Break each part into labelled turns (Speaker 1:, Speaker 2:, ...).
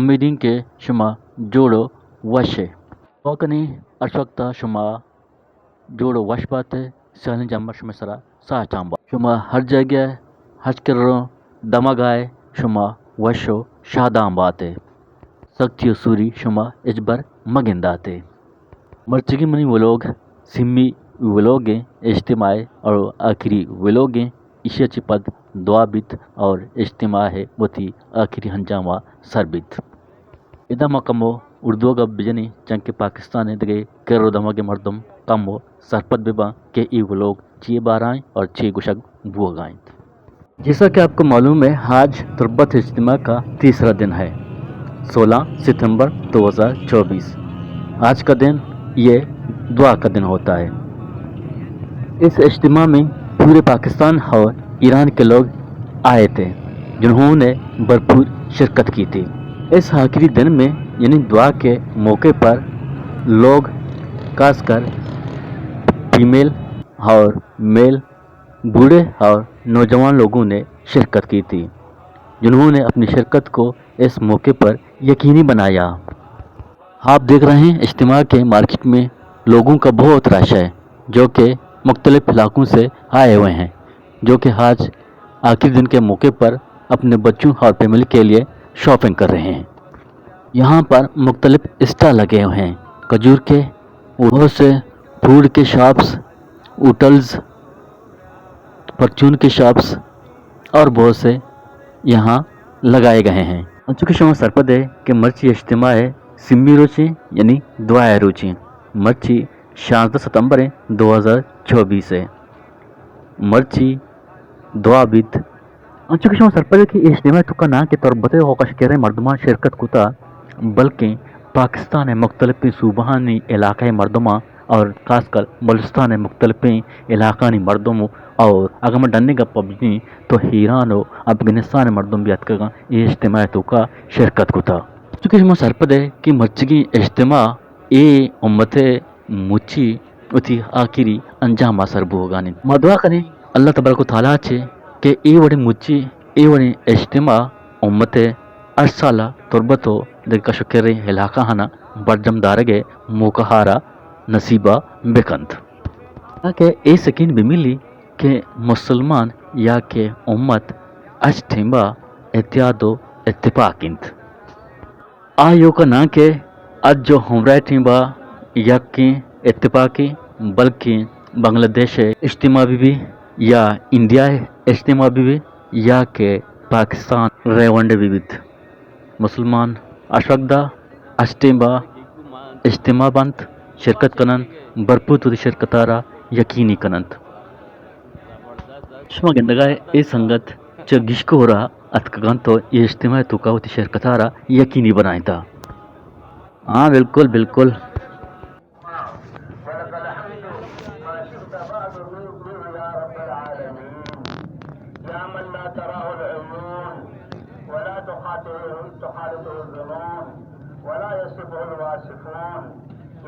Speaker 1: امیدین کے شما جوڑو وشے وکنی اشوکتا شما جوڑو وش باتے سہلن جمع شما سرا سا چامبا شما ہر جگہ حج کرو دما گائے شما وشو شادام باتے سکتی سوری شما اجبر مگنداتے مرچگی منی ولوگ سمی ولوگیں اجتماع اور آخری ولوگیں ایشیا چپد دعا بیت اور اجتماع ہے وتی آخری ہنجامہ سر بیت ادا مقامو اردو کا بجنی چنکے پاکستان دگے کرو دما کے مردم کمو سرپت ببا کہ ای ولوگ چی بارائیں اور چی گشک بو گائیں. جیسا کہ آپ کو معلوم ہے حج تربت اجتماع کا تیسرا دن ہے 16 ستمبر 2024. آج کا دن یہ دعا کا دن ہوتا ہے. اس اجتماع میں پورے پاکستان اور ایران کے لوگ آئے تھے جنہوں نے بھرپور شرکت کی تھی. اس آخری دن میں یعنی دعا کے موقع پر لوگ خاص کر فیمیل اور میل بوڑھے اور نوجوان لوگوں نے شرکت کی تھی جنہوں نے اپنی شرکت کو اس موقع پر یقینی بنایا. آپ دیکھ رہے ہیں اجتماع کے مارکیٹ میں لوگوں کا بہت رش ہے جو کہ مختلف علاقوں سے آئے ہوئے ہیں جو کہ آج آخری دن کے موقع پر اپنے بچوں اور فیملی کے لیے شاپنگ کر رہے ہیں. یہاں پر مختلف اسٹال لگے ہوئے ہیں کھجور کے بہت سے فوڈ کے شاپس ہوٹلز پرچون کے شاپس اور بہت سے یہاں لگائے گئے ہیں. چونکہ شما سرپد ہے کہ مرچی اجتماع ہے سمی روچی یعنی دعائے روچی مرچی 16 ستمبر 2024 ہے مرچی دعا بیت چونکہ شما سرپد ہے کہ اجتماع تو کا نام کے تربت اوقش کہہ رہے مردمان شرکت کتا بلکہ پاکستان مختلف صوبانی علاقۂ مردمہ اور خاص کر بلوچستان مختلف علاقانی مردموں اور اگر میں ڈننے کا پبجی تو ایران و افغانستان مردم بھی اتکا یہ اجتماع تو کا شرکت کو تھا. چونکہ شما سرپد ہے کہ مرچگی اجتماع اے امت مچی اتی آخری انجام اثر بو گانی ما دعا کریں اللہ تبارک و تعالیٰ چھے کہ ای وڑی مچی ای وڑی اجتماع امت ارسالہ تربتو دکا شکر علاقہ ہنا برجم دارگے موکہارا نصیبہ بکند تاکہ اے سکین بملی کہ مسلمان یا کہ امت اجتماع اتحاد و اتفاق انت آیو کا نا کہ اج جو ہمراہ ٹیمبا یا کہ اتفاقی بلکہ بنگلہ دیش اجتماع بھی یا انڈیا اجتماع بھی یا کہ پاکستان ریونڈ بھی مسلمان اشوکدہ اجتماع بنت شرکت کنن بھرپور توری شرکتارا یقینی کنند شما گندگائے اے سنگت چگش کو رہا اتکگان تو یہ اجتماع تو کا ہوتی شرکتارا یقینی بنائیں تھا. ہاں بالکل بالکل
Speaker 2: يا من لا تراه العيون ولا تخالطه الظنون ولا يصفه الواصفون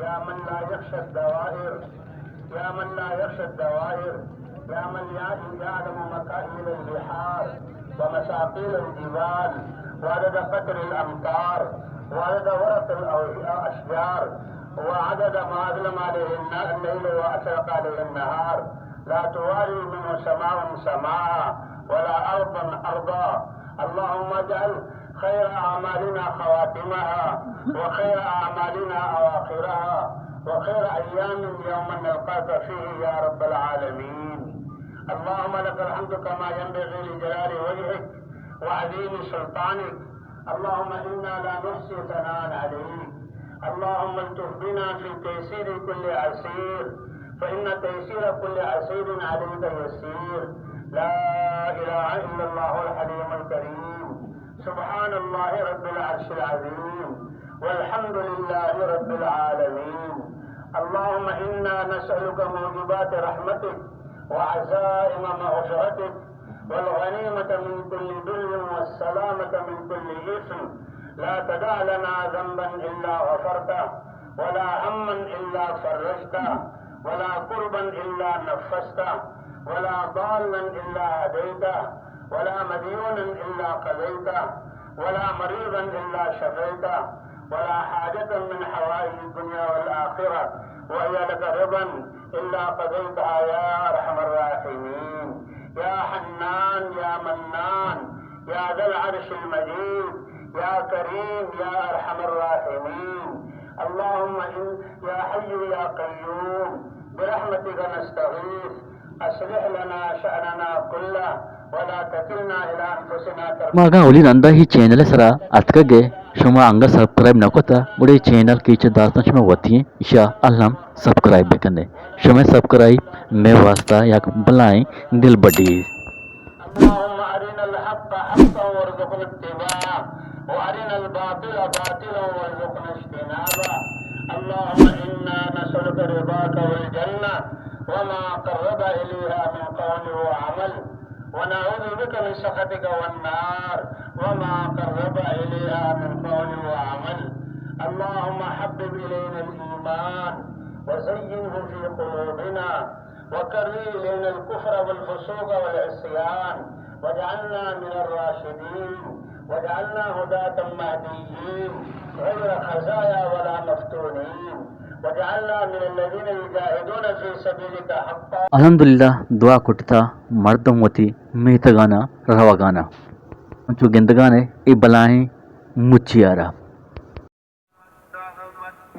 Speaker 2: يا من لا يخشى الدوائر يا من لا يخشى الدوائر يا من يعلم مكائن البحار ومساقيل الجبال وعدد قطر الامطار وعدد ورق الاشجار وعدد ما اظلم عليه الليل واشرق عليه النهار لا تواري منه سماء سماء ولا أرضا أرضا. اللهم اجعل خير أعمالنا خواتمها وخير أعمالنا أواخرها وخير أيام يوم نلقاك فيه يا رب العالمين. اللهم لك الحمد كما ينبغي لجلال وجهك وعظيم سلطانك. اللهم إنا لا نحصي ثناء عليك. اللهم الطف بنا في تيسير كل عسير فإن تيسير كل عسير عليك يسير. لا إله إلا الله الحليم الكريم. سبحان الله رب العرش العظيم والحمد لله رب العالمين. اللهم إنا نسألك موجبات رحمتك وعزائم مغفرتك والغنيمة من كل بر والسلامة من كل إثم. لا تدع لنا ذنبا إلا غفرته ولا هما إلا فرجته ولا كربا إلا نفسته ولا ضالا إلا هديته ولا مديونا إلا قضيته ولا مريضا إلا شفيته ولا حاجة من حوائج الدنيا والآخرة وهي لك رضا إلا قضيتها يا أرحم الراحمين يا حنان يا منان يا ذا العرش المجيد يا كريم يا أرحم الراحمين اللهم يا حي يا قيوم برحمتك نستغيث أصلح لنا شأننا كله ولا تكلنا إلى أنفسنا
Speaker 1: maga uli nanda hi channel sara atkage shuma anga subscribe nakota uri channel kiche dastan shuma wati isha allam subscribe bekane shuma subscribe me wasta yak balai dil badi
Speaker 2: اللهم أرنا الحق حقا وارزقنا اتباعه وأرنا الباطل باطلا وارزقنا اجتنابه اللهم إنا نسألك رضاك والجنة وما قرب إليها من قول وعمل ونعوذ بك من سخطك والنار وما قرب إليها من قول وعمل اللهم حبب إلينا الإيمان وزينه في قلوبنا وكره إلينا الكفر والفسوق والعصيان واجعلنا من الراشدين واجعلنا هداة مهديين غير خزايا ولا مفتونين واجعلنا من الذين يجاهدون في سبيلك حقا
Speaker 1: alhamdulillah dua kutita mardam wati mehtagana rawagana unchu gendagane e balai muchiara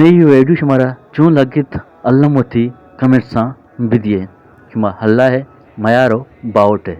Speaker 1: me yu edu shumara chun lagit allam wati comment sa bidye shuma halla hai mayaro baote